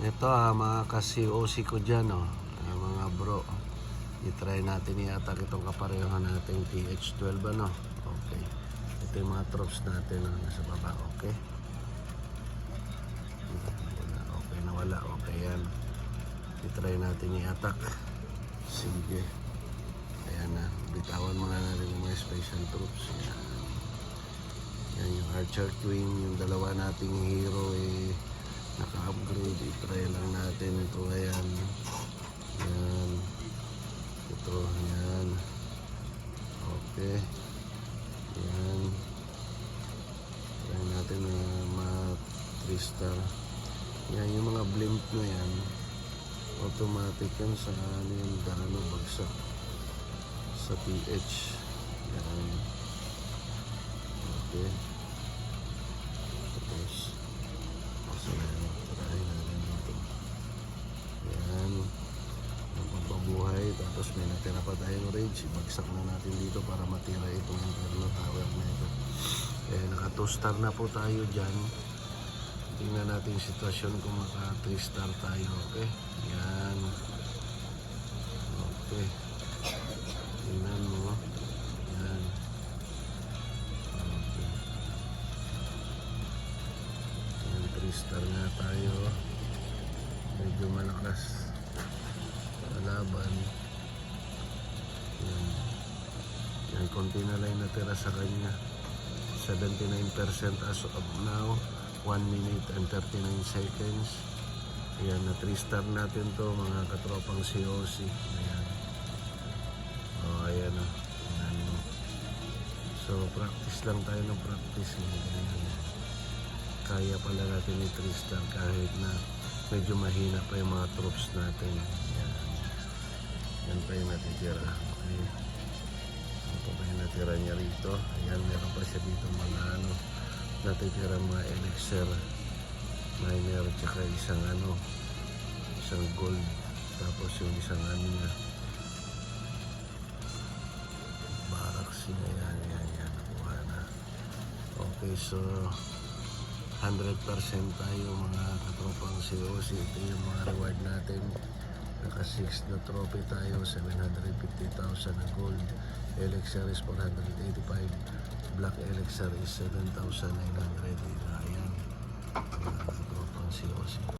Ito mga ka-COC ko dyan, mga bro. I-try natin i-attack itong kaparehan natin TH12, Okay. Ito yung mga troops natin nasa baba, okay. Okay, nawala, okay yan. I-try natin i-attack. Sige. Ayan na, bitawan muna natin yung mga special troops. Yan yung Archer Queen, yung dalawa nating hero naka-upgrade. I-try lang natin ito. Ayan. Yan. Ito. Yan. Okay. Yan. Try natin na mga 3-star. Yan yung mga blimp na yan. Automatic yan sa yung dano bagsak sa PH. Yan. Okay. Tapos try natin dito. Yan. Ang pampabuhay. Tapos may natira pa tayong rage. Ibagsak na natin dito para matira itong Inferno Tower na ito. Naka 2-star na po tayo dyan. Tingnan natin yung sitwasyon kung maka 3-star tayo. Okay. Yan. Okay. Tingnan mo. Yan. Okay. Yan, 3-star nga tayo. Medyo malakas laban. Yan. Yan, konti na lang natira sa kanya. 79% as of now. 1 minute and 39 seconds. Ayan, na 3-star natin to mga katropang COC. Ayan. Ayan o. Ayan. So, practice lang tayo ng practice. Ayan. Kaya pala natin yung 3-star kahit na medyo mahina pa yung mga troops natin. Ayan. Yan pa yung natitira. Okay. Ito pa yung natira niya rito. Ayan, meron pa siya dito mga natitira mga elixir miner, tsaka isang gold, tapos yung isang niya barracks niya. Yan nakuha na. Okay, so 100% tayo mga katropang COC. Ito yung mga reward natin. Naka 6 na trophy tayo, 750,000 na gold. Elixir is 485. Black Elixir is 7,900. Ayan. Mga katropang COC.